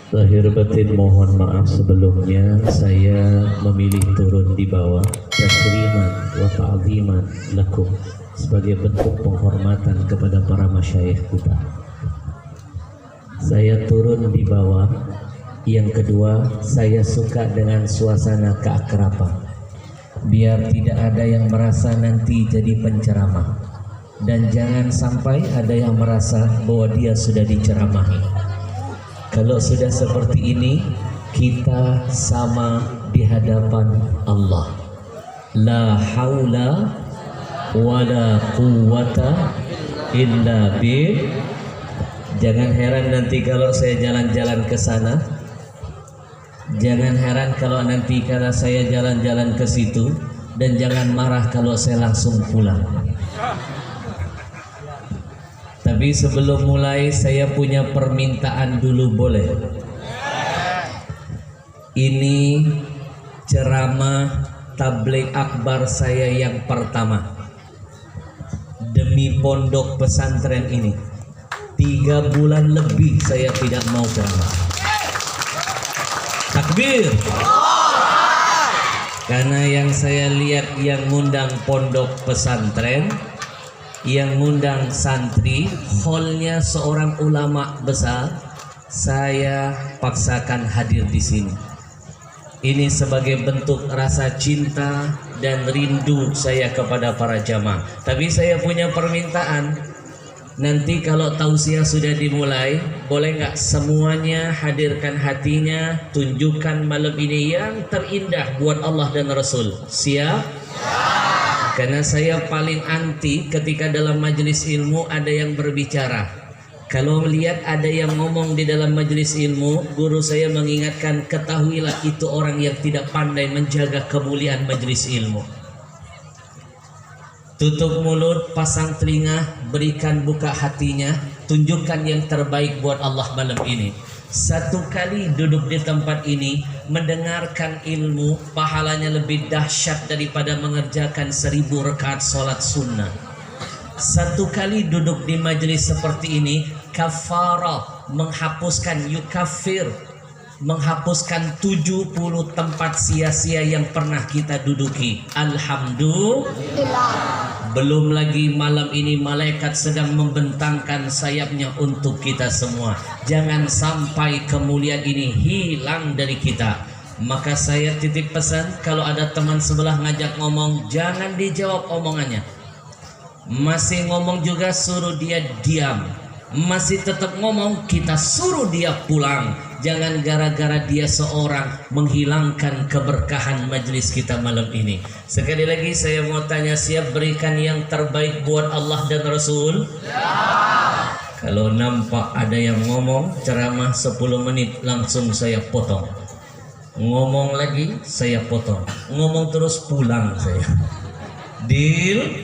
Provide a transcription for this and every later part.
Lahir batin mohon maaf sebelumnya, saya memilih turun di bawah takriman wa ta'ziman lakum sebagai bentuk penghormatan kepada para masyayikh kita. Saya turun di bawah. Yang kedua, saya suka dengan suasana keakraban, biar tidak ada yang merasa nanti jadi penceramah, dan jangan sampai ada yang merasa bahwa dia sudah diceramahi. Kalau sudah seperti ini, kita sama di hadapan Allah. La haula wala quwwata illa billah. Jangan heran nanti kalau saya jalan-jalan ke sana. Jangan heran kalau nanti kalau saya jalan-jalan ke situ, dan jangan marah kalau saya langsung pulang. Tapi sebelum mulai saya punya permintaan dulu, boleh? Ini ceramah tabligh akbar saya yang pertama demi pondok pesantren ini. 3 bulan lebih saya tidak mau ceramah. Takbir. Karena yang saya lihat yang ngundang pondok pesantren, yang ngundang santri, hallnya seorang ulama besar, saya paksakan hadir di sini. Ini sebagai bentuk rasa cinta dan rindu saya kepada para jamaah. Tapi saya punya permintaan, nanti kalau tausiah sudah dimulai, boleh nggak semuanya hadirkan hatinya, tunjukkan malam ini yang terindah buat Allah dan Rasul. Siap? Karena saya paling anti ketika dalam majelis ilmu ada yang berbicara. Kalau melihat ada yang ngomong di dalam majelis ilmu, guru saya mengingatkan, ketahuilah itu orang yang tidak pandai menjaga kemuliaan majelis ilmu. Tutup mulut, pasang telinga, berikan buka hatinya, tunjukkan yang terbaik buat Allah malam ini. Satu kali duduk di tempat ini, mendengarkan ilmu, pahalanya lebih dahsyat daripada mengerjakan 1000 rakaat sholat sunnah. Satu kali duduk di majelis seperti ini, kafarah, menghapuskan yukafir, menghapuskan 70 tempat sia-sia yang pernah kita duduki. Alhamdulillah. Belum lagi malam ini malaikat sedang membentangkan sayapnya untuk kita semua. Jangan sampai kemuliaan ini hilang dari kita. Maka saya titip pesan, kalau ada teman sebelah ngajak ngomong, jangan dijawab omongannya. Masih ngomong juga suruh dia diam. Masih tetap ngomong, kita suruh dia pulang. Jangan gara-gara dia seorang menghilangkan keberkahan majelis kita malam ini. Sekali lagi saya mau tanya, siap berikan yang terbaik buat Allah dan Rasul? Ya. Kalau nampak ada yang ngomong ceramah 10 menit, langsung saya potong. Ngomong lagi saya potong. Ngomong terus pulang saya. Deal?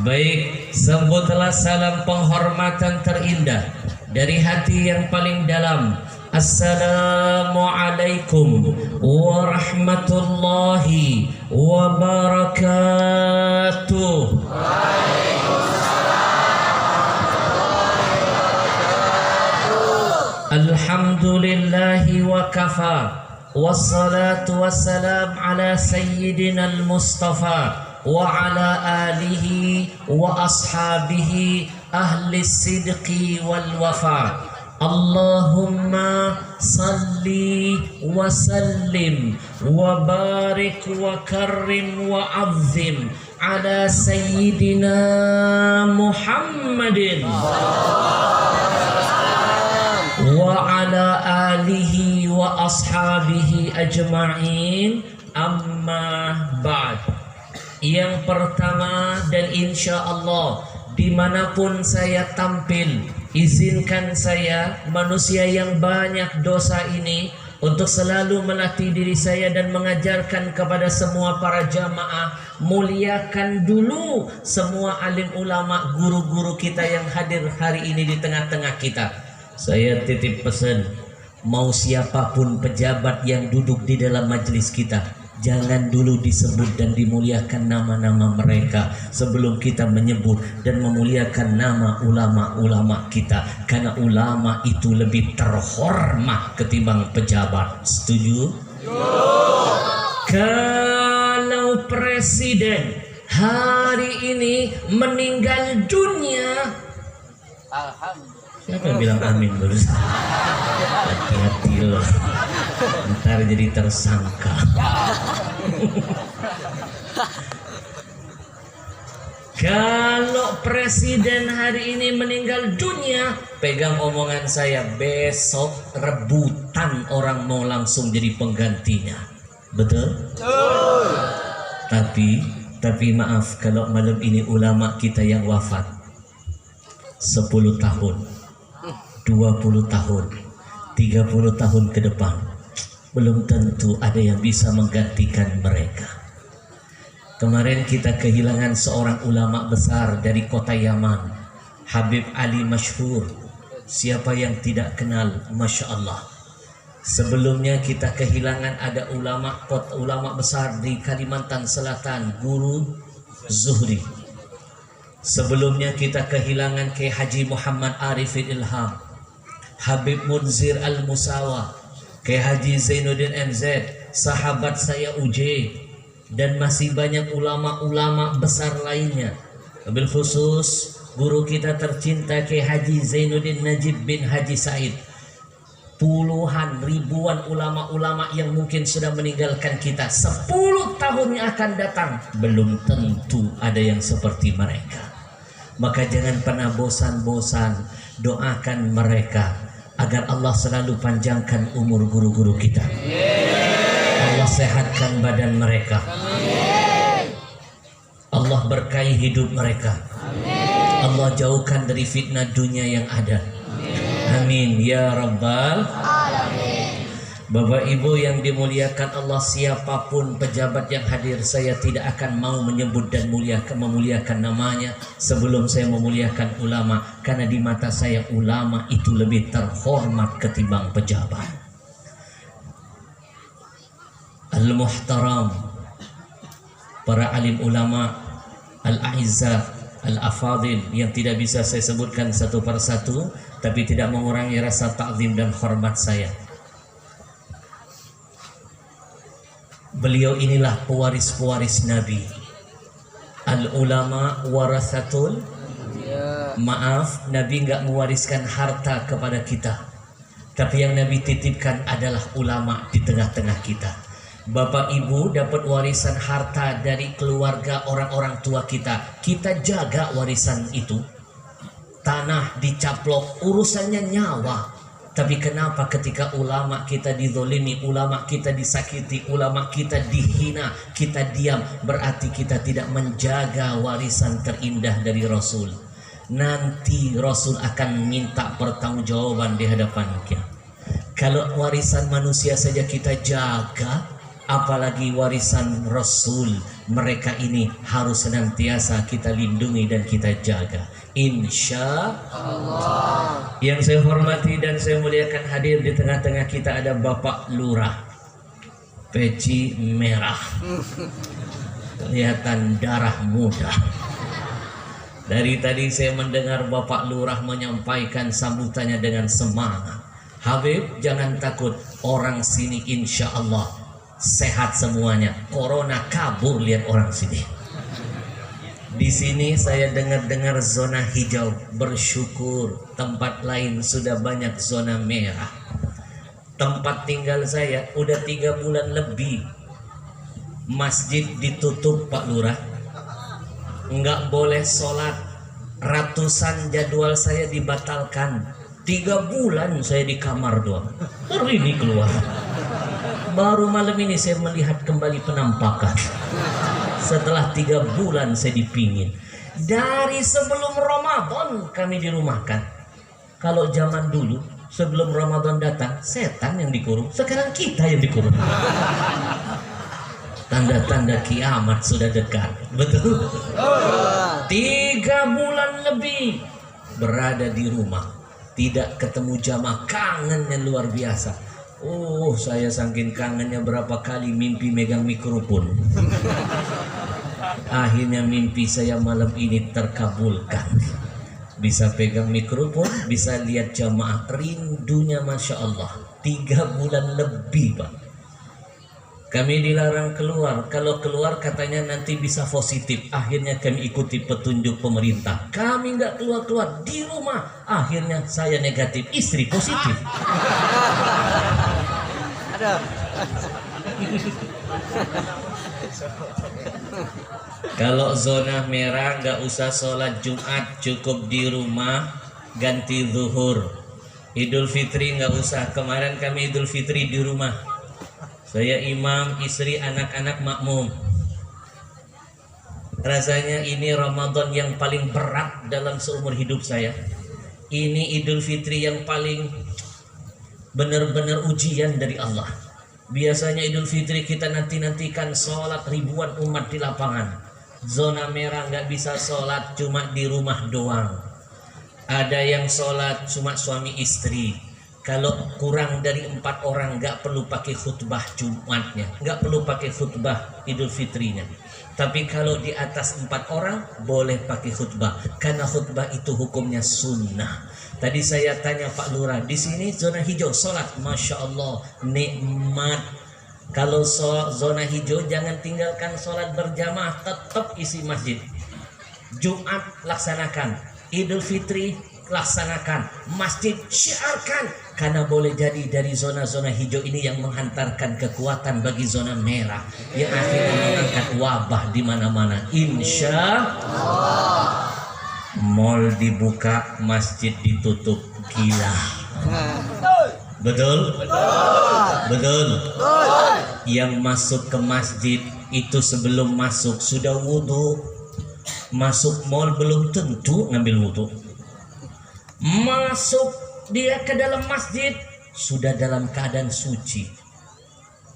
Baik, sambutlah salam penghormatan terindah dari hati yang paling dalam. Assalamualaikum warahmatullahi wabarakatuh. Alhamdulillahi wa kafa, wassalatu wassalam ala sayyidina al-mustafa wa ala alihi wa ashabihi ahli sidqi wal wafa. Allahumma salli wa sallim wa barik wa karrim wa azzim ala sayyidina Muhammadin wa ala alihi wa ashabihi ajma'in. Amma ba'd. Yang pertama, dan insya Allah dimanapun saya tampil, izinkan saya, manusia yang banyak dosa ini, untuk selalu melatih diri saya dan mengajarkan kepada semua para jamaah, muliakan dulu semua alim ulama, guru-guru kita yang hadir hari ini di tengah-tengah kita. Saya titip pesan, mau siapapun pejabat yang duduk di dalam majelis kita, Jangan dulu disebut dan dimuliakan nama-nama mereka sebelum kita menyebut dan memuliakan nama ulama-ulama kita. Karena ulama itu lebih terhormat ketimbang pejabat. Setuju? Kalau presiden hari ini meninggal dunia, siapa yang bilang amin barusan? Hati-hati loh, ntar jadi tersangka. Kalau presiden hari ini meninggal dunia, pegang omongan saya, besok rebutan orang mau langsung jadi penggantinya. Betul? Tapi maaf kalau malam ini ulama kita yang wafat 10 tahun, 20 tahun, 30 tahun ke depan, belum tentu ada yang bisa menggantikan mereka. Kemarin kita kehilangan seorang ulama besar dari kota Yaman, Habib Ali Masyhur. Siapa yang tidak kenal, Masya Allah. Sebelumnya kita kehilangan ada ulama besar di Kalimantan Selatan, Guru Zuhri. Sebelumnya kita kehilangan Kiai Haji Muhammad Arifin Ilham, Habib Munzir Al-Musawa, Kiai Haji Zainuddin MZ, sahabat saya UJ, dan masih banyak ulama-ulama besar lainnya. Wabil khusus guru kita tercinta Kiai Haji Zainuddin Najib bin Haji Said. Puluhan ribuan ulama-ulama yang mungkin sudah meninggalkan kita. 10 tahun yang akan datang belum tentu ada yang seperti mereka. Maka jangan pernah bosan-bosan doakan mereka agar Allah selalu panjangkan umur guru-guru kita. Allah sehatkan badan mereka. Allah berkahi hidup mereka. Allah jauhkan dari fitnah dunia yang ada. Amin ya rabbal alamin. Bapak Ibu yang dimuliakan Allah, siapapun pejabat yang hadir, saya tidak akan mau menyebut dan memuliakan namanya sebelum saya memuliakan ulama, karena di mata saya ulama itu lebih terhormat ketimbang pejabat. Al-muhtaram, para alim ulama, al-a'izzah, al-afadil yang tidak bisa saya sebutkan satu persatu, tapi tidak mengurangi rasa ta'zim dan hormat saya. Beliau inilah pewaris-pewaris Nabi. Al-ulama warathatul. Maaf, Nabi enggak mewariskan harta kepada kita, tapi yang Nabi titipkan adalah ulama di tengah-tengah kita. Bapak Ibu dapat warisan harta dari keluarga orang-orang tua kita. Kita jaga warisan itu. Tanah dicaplok, urusannya nyawa. Tapi kenapa ketika ulama kita dizolimi, ulama kita disakiti, ulama kita dihina, kita diam? Berarti kita tidak menjaga warisan terindah dari Rasul. Nanti Rasul akan minta pertanggungjawaban di hadapan kita. Kalau warisan manusia saja kita jaga, apalagi warisan Rasul. Mereka ini harus senantiasa kita lindungi dan kita jaga, insya Allah. Yang saya hormati dan saya muliakan, hadir di tengah-tengah kita ada Bapak Lurah, peci merah, kelihatan darah muda. Dari tadi saya mendengar Bapak Lurah menyampaikan sambutannya dengan semangat. Habib, jangan takut, orang sini insya Allah sehat semuanya. Corona kabur, lihat orang sini. Di sini saya dengar-dengar zona hijau, bersyukur. Tempat lain sudah banyak zona merah. Tempat tinggal saya udah 3 bulan lebih masjid ditutup, Pak Lurah. Nggak boleh sholat. Ratusan jadwal saya dibatalkan. 3 bulan saya di kamar doang. Baru ini keluar. Baru malam ini saya melihat kembali penampakan. Setelah 3 bulan saya dipingin. Dari sebelum Ramadan kami dirumahkan. Kalau zaman dulu sebelum Ramadan datang, setan yang dikurung. Sekarang kita yang dikurung. Tanda-tanda kiamat sudah dekat. Betul? 3 bulan lebih berada di rumah. Tidak ketemu jamaah, kangen yang luar biasa. Oh, saya saking kangennya berapa kali mimpi megang mikrofon. Akhirnya mimpi saya malam ini terkabulkan. Bisa pegang mikrofon, bisa lihat jamaah, rindunya Masya Allah. 3 bulan lebih, Pak. Kami dilarang keluar. Kalau keluar katanya nanti bisa positif. Akhirnya kami ikuti petunjuk pemerintah. Kami nggak keluar-keluar di rumah. Akhirnya saya negatif, istri positif. Kalau zona merah nggak usah sholat Jumat, cukup di rumah, ganti zuhur. Idul Fitri nggak usah. Kemarin kami Idul Fitri di rumah. Saya imam, istri, anak-anak makmum. Rasanya ini Ramadan yang paling berat dalam seumur hidup saya. Ini Idul Fitri yang paling benar-benar ujian dari Allah. Biasanya Idul Fitri kita nanti-nantikan sholat ribuan umat di lapangan. Zona merah nggak bisa sholat, cuma di rumah doang. Ada yang sholat cuma suami istri. Kalau kurang dari 4 orang nggak perlu pakai khutbah Jumatnya, nggak perlu pakai khutbah Idul Fitrinya. Tapi kalau di atas 4 orang boleh pakai khutbah, karena khutbah itu hukumnya sunnah. Tadi saya tanya Pak Lurah, di sini zona hijau sholat, Masya Allah nikmat. Kalau zona hijau jangan tinggalkan sholat berjamaah, tetap isi masjid. Jumat laksanakan, Idul Fitri laksanakan, masjid syiarkan, karena boleh jadi dari zona-zona hijau ini yang menghantarkan kekuatan bagi zona merah yang akhirnya mengangkat wabah di mana-mana. Insya Allah. Mall dibuka, masjid ditutup, gila. Betul? Betul. Yang masuk ke masjid itu sebelum masuk sudah wudhu. Masuk mall belum tentu ngambil wudhu. Masuk dia ke dalam masjid sudah dalam keadaan suci.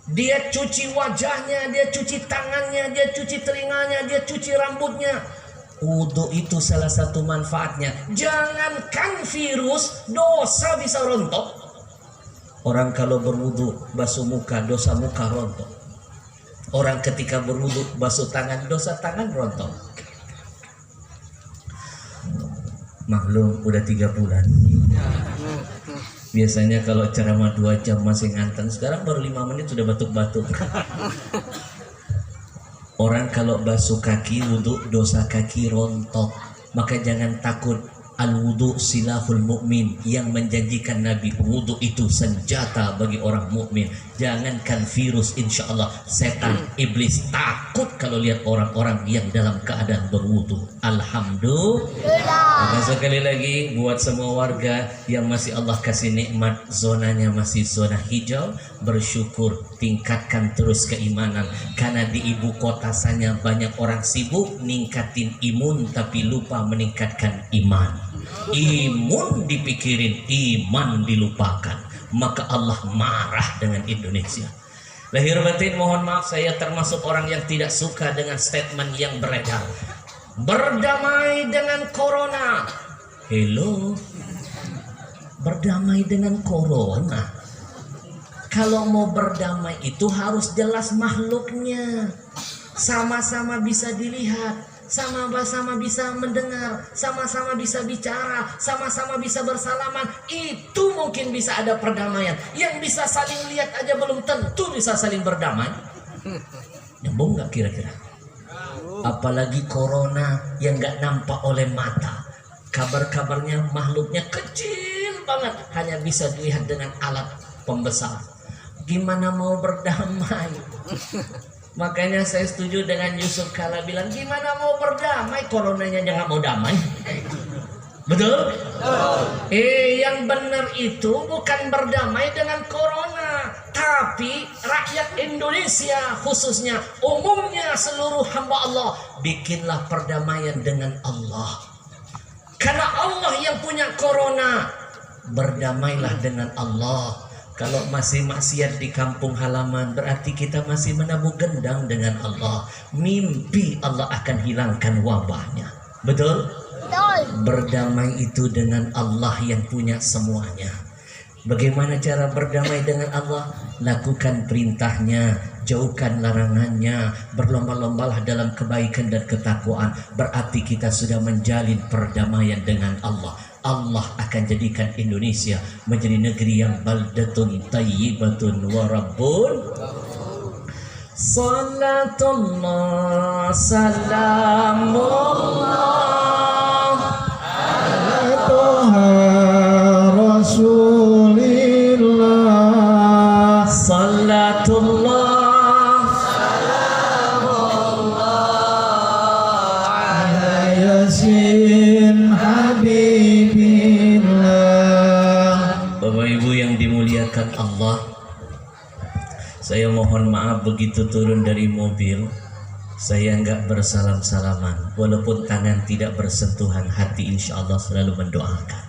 Dia cuci wajahnya, dia cuci tangannya, dia cuci telinganya, dia cuci rambutnya. Wudu itu salah satu manfaatnya. Jangankan virus, dosa bisa rontok. Orang kalau berwudu basuh muka, dosa muka rontok. Orang ketika berwudu basuh tangan, dosa tangan rontok. Maklum udah 3 bulan. Biasanya kalau ceramah 2 jam masih nganten, sekarang baru 5 menit sudah batuk-batuk. Orang kalau basuh kaki wudhu dosa kaki rontok. Maka jangan takut. Al-wudu silahul mu'min, yang menjanjikan Nabi wudu itu senjata bagi orang mukmin. Jangankan virus, insya Allah setan iblis takut kalau lihat orang-orang yang dalam keadaan berwudu. Alhamdulillah. Maka sekali lagi buat semua warga yang masih Allah kasih nikmat zonanya masih zona hijau, bersyukur, tingkatkan terus keimanan. Karena di ibu kota sana banyak orang sibuk ningkatin imun tapi lupa meningkatkan iman. Imun dipikirin, iman dilupakan, maka Allah marah dengan Indonesia. Lahir batin mohon maaf, saya termasuk orang yang tidak suka dengan statement yang beredar, berdamai dengan corona. Hello, berdamai dengan corona. Kalau mau berdamai itu harus jelas makhluknya, sama-sama bisa dilihat, sama-sama bisa mendengar, sama-sama bisa bicara, sama-sama bisa bersalaman. Itu mungkin bisa ada perdamaian. Yang bisa saling lihat aja belum tentu bisa saling berdamai. Nyambung nggak kira-kira? Apalagi corona yang nggak nampak oleh mata. Kabar-kabarnya makhluknya kecil banget, hanya bisa dilihat dengan alat pembesar. Gimana mau berdamai? Makanya saya setuju dengan Yusuf Kala bilang, gimana mau berdamai, coronanya jangan mau damai. Betul? Yang benar itu bukan berdamai dengan corona, tapi rakyat Indonesia khususnya, umumnya seluruh hamba Allah, bikinlah perdamaian dengan Allah. Karena Allah yang punya corona, berdamailah dengan Allah. Kalau masih maksiat di kampung halaman, berarti kita masih menabur gendang dengan Allah. Mimpi Allah akan hilangkan wabahnya. Betul? Betul. Berdamai itu dengan Allah yang punya semuanya. Bagaimana cara berdamai dengan Allah? Lakukan perintahnya, jauhkan larangannya, berlomba-lombalah dalam kebaikan dan ketakwaan. Berarti kita sudah menjalin perdamaian dengan Allah. Allah akan jadikan Indonesia menjadi negeri yang baldatun tayyibatun wa rabbun. Salatullah salamullah ala Toha Rasulillah. Salatullah ala Yasin Habibillah. Bapak Ibu yang dimuliakan Allah, saya mohon maaf begitu turun dari mobil saya nggak bersalam-salaman. Walaupun tangan tidak bersentuhan, hati insya Allah selalu mendoakan.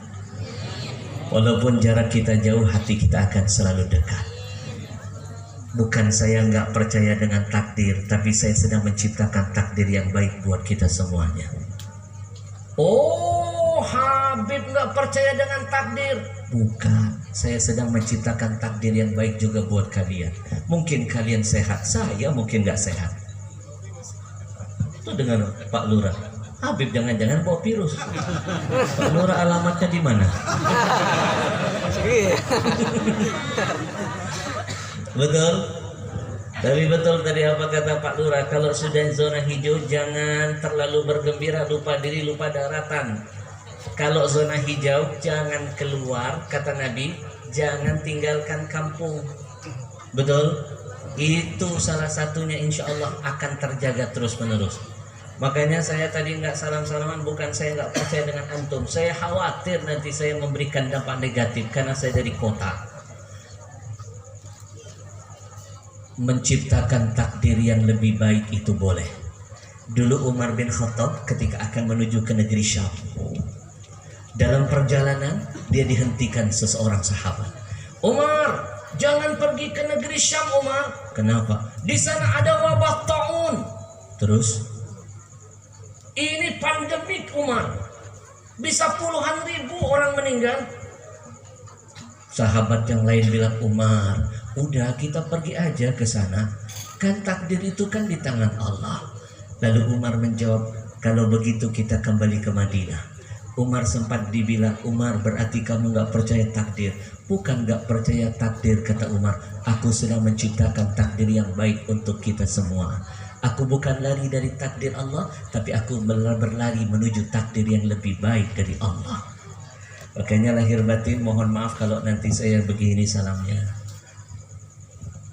Walaupun jarak kita jauh, hati kita akan selalu dekat. Bukan saya nggak percaya dengan takdir, tapi saya sedang menciptakan takdir yang baik buat kita semuanya. Oh, Habib nggak percaya dengan takdir? Bukan, saya sedang menciptakan takdir yang baik juga buat kalian. Mungkin kalian sehat, saya mungkin nggak sehat. Itu dengan Pak Lurah. Habib jangan-jangan bawa virus. Pak Lurah alamatnya di mana? Betul? Tapi betul tadi apa kata Pak Lurah, kalau sudah zona hijau jangan terlalu bergembira, lupa diri, lupa daratan. Kalau zona hijau jangan keluar, kata Nabi, jangan tinggalkan kampung. Betul? Itu salah satunya insya Allah akan terjaga terus menerus. Makanya saya tadi nggak salam-salaman, bukan saya nggak percaya dengan antum. Saya khawatir nanti saya memberikan dampak negatif karena saya dari kota. Menciptakan takdir yang lebih baik itu boleh. Dulu Umar bin Khattab ketika akan menuju ke negeri Syam, dalam perjalanan dia dihentikan seseorang sahabat. Umar, jangan pergi ke negeri Syam, Umar. Kenapa? Di sana ada wabah taun. Terus? Ini pandemik, Umar. Bisa puluhan ribu orang meninggal. Sahabat yang lain bilang, Umar, udah kita pergi aja ke sana. Kan takdir itu kan di tangan Allah. Lalu Umar menjawab, kalau begitu kita kembali ke Madinah. Umar sempat dibilang, Umar berarti kamu gak percaya takdir. Bukan gak percaya takdir, kata Umar. Aku sedang menciptakan takdir yang baik untuk kita semua. Aku bukan lari dari takdir Allah, tapi aku berlari menuju takdir yang lebih baik dari Allah. Makanya lahir batin mohon maaf kalau nanti saya begini salamnya.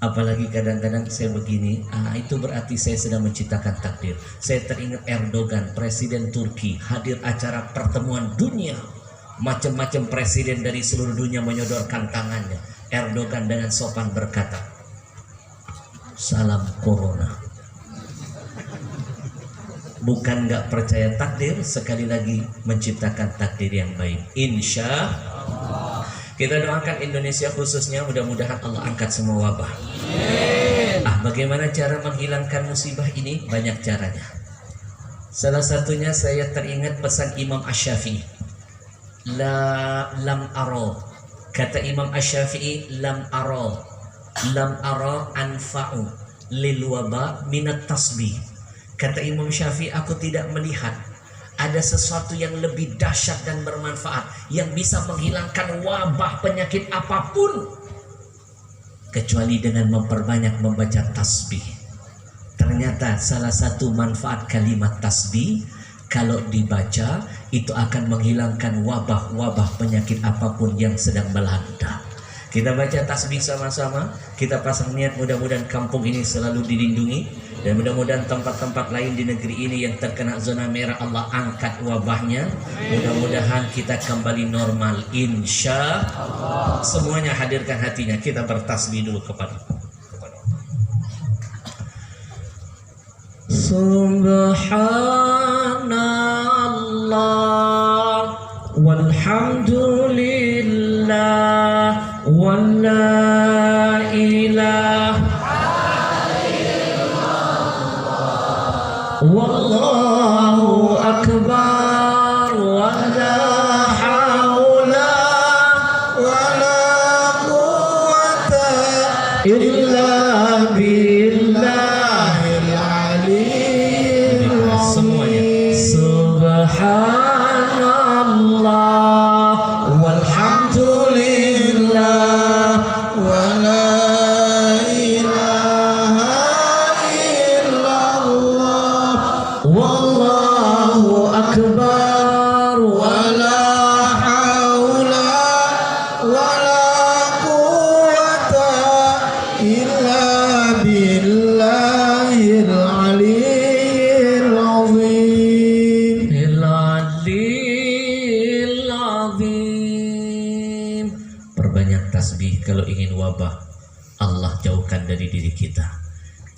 Apalagi kadang-kadang saya begini, itu berarti saya sedang menciptakan takdir. Saya teringat Erdogan, presiden Turki, hadir acara pertemuan dunia. Macam-macam presiden dari seluruh dunia menyodorkan tangannya. Erdogan dengan sopan berkata, salam corona. Bukan gak percaya takdir, sekali lagi menciptakan takdir yang baik. Insya Allah. Kita doakan Indonesia khususnya, mudah-mudahan Allah angkat semua wabah. Bagaimana cara menghilangkan musibah ini? Banyak caranya. Salah satunya saya teringat pesan Imam Asy-Syafi'i. Lam aro. Kata Imam Asy-Syafi'i, lam aro anfa'u lil waba minat tasbih. Kata Imam Syafi'i, aku tidak melihat ada sesuatu yang lebih dahsyat dan bermanfaat yang bisa menghilangkan wabah penyakit apapun kecuali dengan memperbanyak membaca tasbih. Ternyata salah satu manfaat kalimat tasbih, kalau dibaca itu akan menghilangkan wabah-wabah penyakit apapun yang sedang melanda. Kita baca tasbih sama-sama, kita pasang niat mudah-mudahan kampung ini selalu dilindungi, dan mudah-mudahan tempat-tempat lain di negeri ini yang terkena zona merah Allah angkat wabahnya. Mudah-mudahan kita kembali normal, insya Allah. Semuanya hadirkan hatinya, kita bertasbih dulu kepada Subhanallah walhamdulillah wa la ilaha illallah wallahu akbar wa la hawla Wa la subhanallah walhamdulillah wa la ilaha illallah wallahu akbar wala haula wala quwwata illa billahil aliyyil azim. Al-Alil Azim. Perbanyak tasbih kalau ingin wabah Allah jauhkan dari diri kita.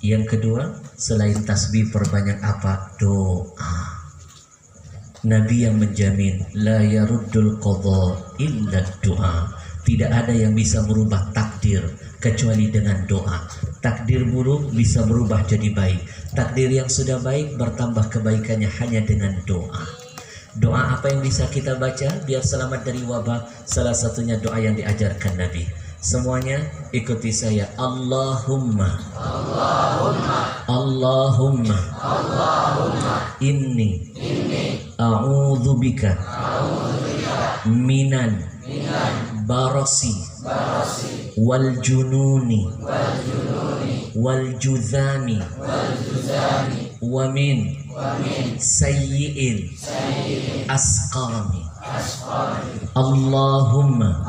Yang kedua, selain tasbih perbanyak apa? Doa. Nabi yang menjamin la yaruddul qadha illa doa. Tidak ada yang bisa merubah takdir kecuali dengan doa. Takdir buruk bisa berubah jadi baik. Takdir yang sudah baik bertambah kebaikannya hanya dengan doa. Doa apa yang bisa kita baca biar selamat dari wabah? Salah satunya doa yang diajarkan Nabi. Semuanya ikuti saya. Allahumma Allahumma inni a'udzubika minan barasi wal jununi wal juzami wa min sayyi'il asqami. Allahumma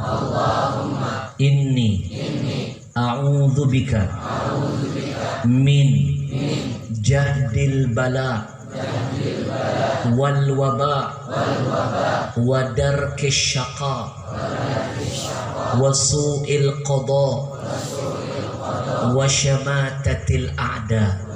inni a'udzubika min jahdil bala wal waba wa darkis syaqa wa su'il qada wa syamatatil a'da.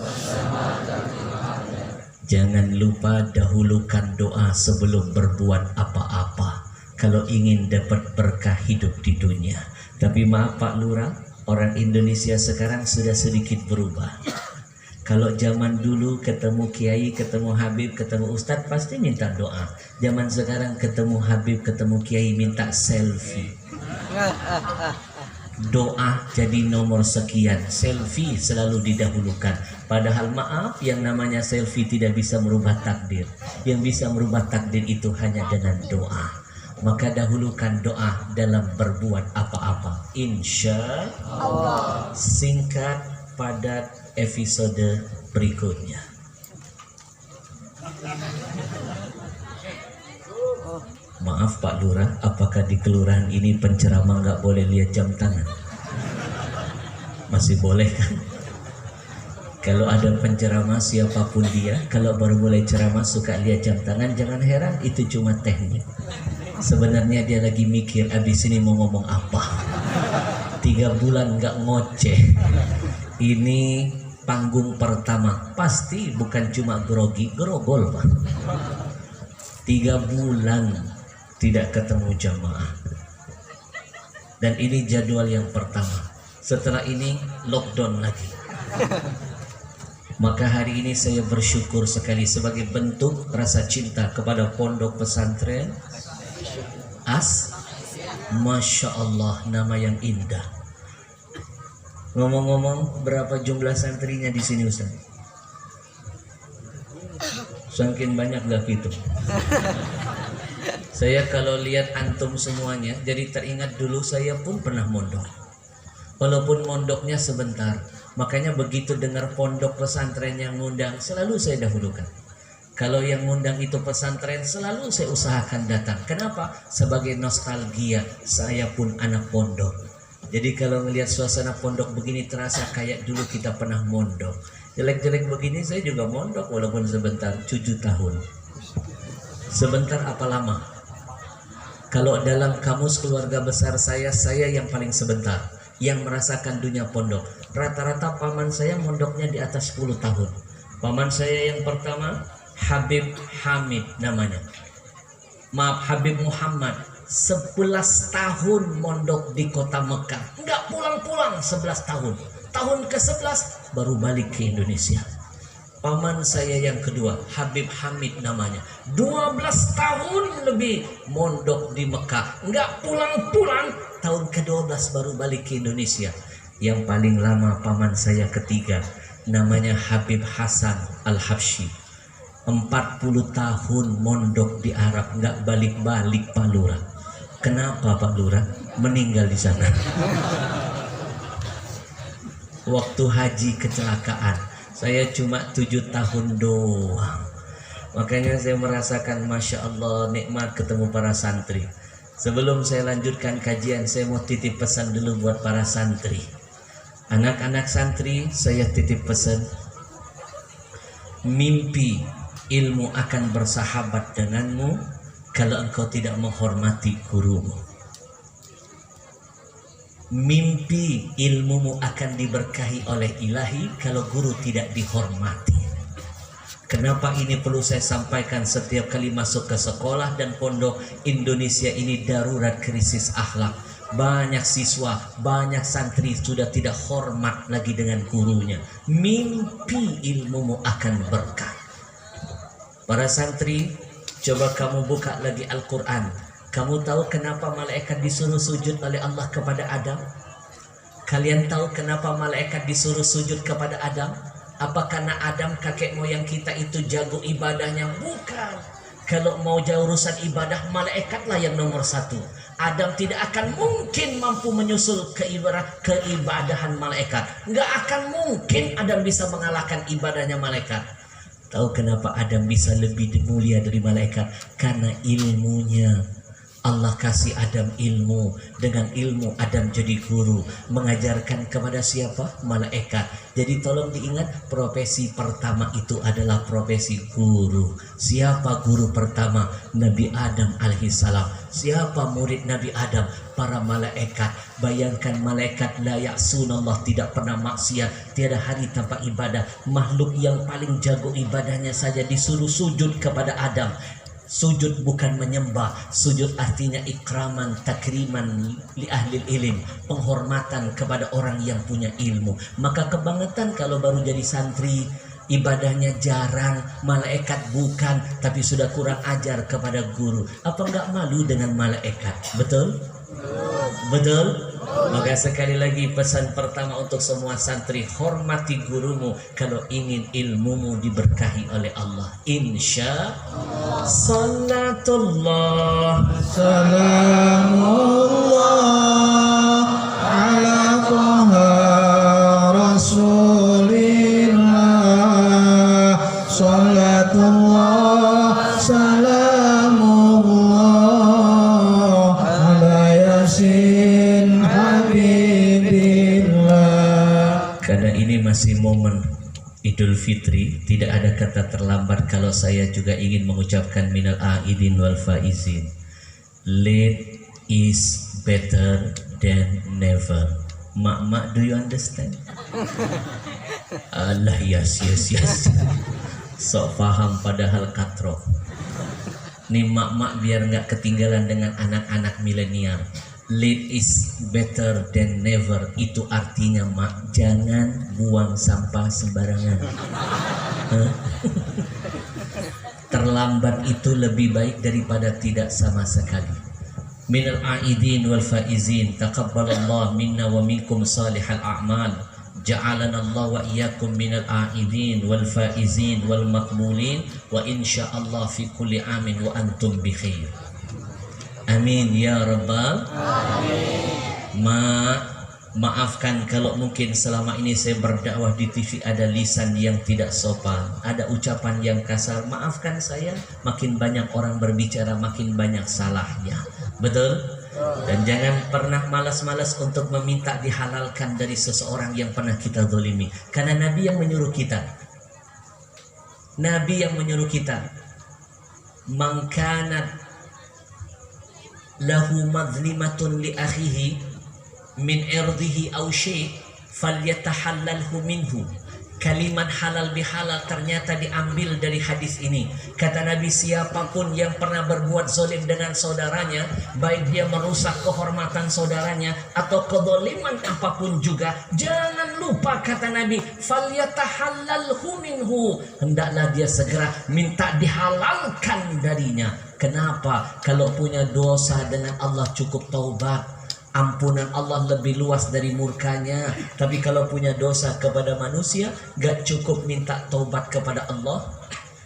Jangan lupa dahulukan doa sebelum berbuat apa-apa kalau ingin dapat berkah hidup di dunia. Tapi maaf Pak Lurah, orang Indonesia sekarang sudah sedikit berubah. Kalau zaman dulu ketemu kiai, ketemu habib, ketemu ustadz pasti minta doa. Zaman sekarang ketemu habib, ketemu kiai minta selfie. Doa jadi nomor sekian, selfie selalu didahulukan. Padahal maaf, yang namanya selfie tidak bisa merubah takdir. Yang bisa merubah takdir itu hanya dengan doa. Maka dahulukan doa dalam berbuat apa-apa. Insya Allah. Singkat, padat, episode berikutnya. Maaf Pak Lurah, apakah di kelurahan ini penceramah nggak boleh lihat jam tangan? Masih boleh kan? Kalau ada penceramah siapapun dia, kalau baru mulai ceramah suka lihat jam tangan, jangan heran, itu cuma teknik. Sebenarnya dia lagi mikir abis ini mau ngomong apa. 3 bulan nggak ngoceh. Ini panggung pertama, pasti bukan cuma grogi, grogol Pak. 3 bulan tidak ketemu jamaah. Dan ini jadwal yang pertama. Setelah ini lockdown lagi. Maka hari ini saya bersyukur sekali sebagai bentuk rasa cinta kepada pondok pesantren Masya Allah, nama yang indah. Ngomong-ngomong, berapa jumlah santrinya di sini Ustaz? Semakin banyak gak gitu. Saya kalau lihat antum semuanya, jadi teringat dulu saya pun pernah mondok. Walaupun mondoknya sebentar, makanya begitu dengar pondok pesantren yang ngundang, selalu saya dahulukan. Kalau yang ngundang itu pesantren, selalu saya usahakan datang. Kenapa? Sebagai nostalgia, saya pun anak pondok. Jadi kalau ngelihat suasana pondok begini terasa kayak dulu kita pernah mondok. Jelek-jelek begini saya juga mondok walaupun sebentar, 7 tahun. Sebentar apa lama? Kalau dalam kamus keluarga besar saya yang paling sebentar, yang merasakan dunia pondok. Rata-rata paman saya mondoknya di atas 10 tahun. Paman saya yang pertama Habib Hamid namanya. Maaf, Habib Muhammad. 11 tahun mondok di kota Mekah, nggak pulang-pulang 11 tahun. Tahun ke-11 baru balik ke Indonesia. Paman saya yang kedua, Habib Hamid namanya, 12 tahun lebih mondok di Mekah, nggak pulang-pulang. Tahun ke-12 baru balik ke Indonesia. Yang paling lama paman saya ketiga, namanya Habib Hasan Al-Habsyi. 40 tahun mondok di Arab nggak balik-balik Pak Lurah. Kenapa Pak Lurah? Meninggal di sana. Waktu haji kecelakaan. Saya cuma 7 tahun doang. Makanya saya merasakan Masya Allah nikmat ketemu para santri. Sebelum saya lanjutkan kajian, saya mau titip pesan dulu buat para santri. Anak-anak santri, saya titip pesan. Mimpi ilmu akan bersahabat denganmu kalau engkau tidak menghormati gurumu. Mimpi ilmumu akan diberkahi oleh ilahi kalau guru tidak dihormati. Kenapa ini perlu saya sampaikan setiap kali masuk ke sekolah dan pondok? Indonesia ini darurat krisis akhlak. Banyak siswa, banyak santri sudah tidak hormat lagi dengan gurunya. Mimpi ilmumu akan berkah. Para santri, coba kamu buka lagi Al-Quran. Kamu tahu kenapa malaikat disuruh sujud oleh Allah kepada Adam? Kalian tahu kenapa malaikat disuruh sujud kepada Adam? Apa karena Adam kakek moyang kita itu jago ibadahnya? Bukan. Kalau mau jauh urusan ibadah, malaikatlah yang nomor 1. Adam tidak akan mungkin mampu menyusul keibadahan malaikat. Nggak akan mungkin Adam bisa mengalahkan ibadahnya malaikat. Tahu kenapa Adam bisa lebih mulia dari malaikat? Karena ilmunya. Allah kasih Adam ilmu. Dengan ilmu Adam jadi guru. Mengajarkan kepada siapa? Malaikat. Jadi tolong diingat, profesi pertama itu adalah profesi guru. Siapa guru pertama? Nabi Adam alaihissalam. Siapa murid Nabi Adam? Para malaikat. Bayangkan malaikat la ya'sunallah, tidak pernah maksiat, tiada hari tanpa ibadah. Makhluk yang paling jago ibadahnya saja disuruh sujud kepada Adam. Sujud bukan menyembah, sujud artinya ikraman, takriman li ahli ilim, penghormatan kepada orang yang punya ilmu. Maka kebangetan kalau baru jadi santri, ibadahnya jarang, malaikat bukan, tapi sudah kurang ajar kepada guru. Apa enggak malu dengan malaikat? Betul? Betul? Maka sekali lagi pesan pertama untuk semua santri, hormati gurumu kalau ingin ilmumu diberkahi oleh Allah. Insya Allah. Salatullah Salamullah ala Taha Rasulillah. Salatullah salamullah ala Yasin Habibillah. Karena ini masih momen Idul Fitri, tidak ada kata terlambat kalau saya juga ingin mengucapkan minal aidin wal faizin. Late is better than never. Mak, do you understand? Allah, yes. Sok paham padahal katro. Nih mak biar nggak ketinggalan dengan anak-anak milenial. Late is better than never. Itu artinya mak, jangan buang sampah sembarangan. Terlambat itu lebih baik daripada tidak sama sekali. Minal aidin wal faizin, taqabbalallah minna wa minkum salihal a'mal. Ja'alana Allah wa iyyakum minal aidin wal faizin wal maqbulin wa insyaallah fi kulli amin wa antum bi khair. Amin ya rabbal alamin. Maafkan kalau mungkin selama ini saya berdakwah di TV ada lisan yang tidak sopan, ada ucapan yang kasar. Maafkan saya, makin banyak orang berbicara makin banyak salahnya. Betul? Dan jangan pernah malas-malas untuk meminta dihalalkan dari seseorang yang pernah kita zalimi. Karena Nabi yang menyuruh kita. Nabi yang menyuruh kita. Man kanat lahu madlimatun li akhihi min irdihi aw syai' falyatahallalhu minhu. Kalimat halal bihalal ternyata diambil dari hadis ini. Kata Nabi, siapapun yang pernah berbuat zalim dengan saudaranya, baik dia merusak kehormatan saudaranya atau kezaliman apapun juga, jangan lupa kata Nabi, falyatahallalhu minhu, hendaklah dia segera minta dihalalkan darinya. Kenapa? Kalau punya dosa dengan Allah cukup taubat. Ampunan Allah lebih luas dari murkanya. Tapi kalau punya dosa kepada manusia, gak cukup minta taubat kepada Allah.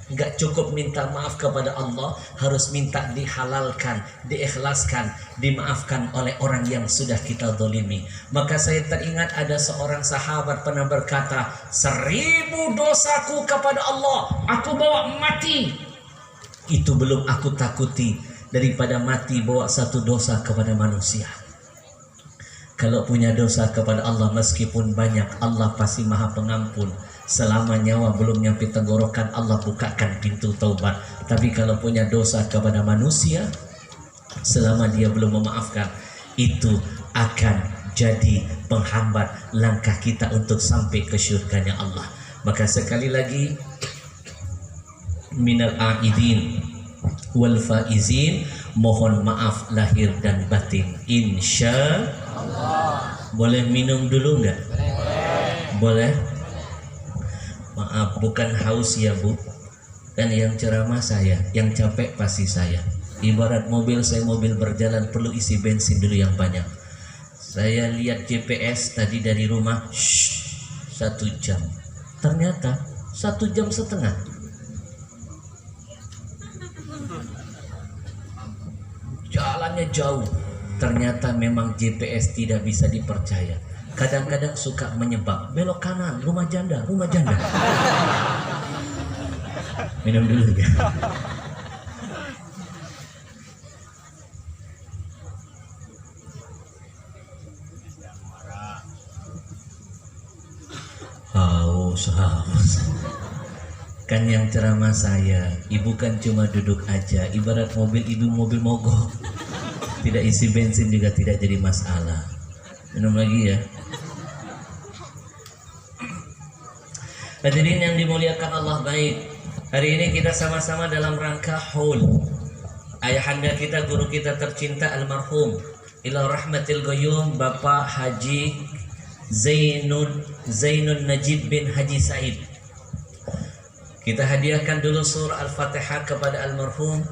Nggak cukup minta maaf kepada Allah, harus minta dihalalkan, diikhlaskan, dimaafkan oleh orang yang sudah kita zalimi. Maka saya teringat ada seorang sahabat pernah berkata, 1000 dosaku kepada Allah, aku bawa mati. Itu belum aku takuti daripada mati bawa 1 dosa kepada manusia. Kalau punya dosa kepada Allah meskipun banyak, Allah pasti maha pengampun. Selama nyawa belum nyampe tenggorokan, Allah bukakan pintu taubat. Tapi kalau punya dosa kepada manusia, selama dia belum memaafkan, itu akan jadi penghambat langkah kita untuk sampai ke syurganya Allah. Maka sekali lagi, minal aidin wal faizin, mohon maaf lahir dan batin, insya Allah. Boleh minum dulu nggak? Boleh. Maaf, bukan haus ya Bu. Kan yang ceramah saya, yang capek pasti saya. Ibarat mobil, saya mobil berjalan perlu isi bensin dulu yang banyak. Saya lihat GPS tadi dari rumah, 1 jam. Ternyata 1 jam setengah. Jalannya jauh. Ternyata memang GPS tidak bisa dipercaya. Kadang-kadang suka menyebab, belok kanan, rumah janda, rumah janda. Minum dulu ya. Haus. Kan yang ceramah saya, ibu kan cuma duduk aja, ibarat mobil ibu mobil mogok. Tidak isi bensin juga tidak jadi masalah. Minum lagi ya. Hadirin yang dimuliakan Allah, baik. Hari ini kita sama-sama dalam rangka haul. Ayahanda kita, guru kita tercinta almarhum ila rahmatil qayyum Bapak Haji Zainun Najib bin Haji Said. Kita hadiahkan dulu surah Al-Fatihah kepada almarhum.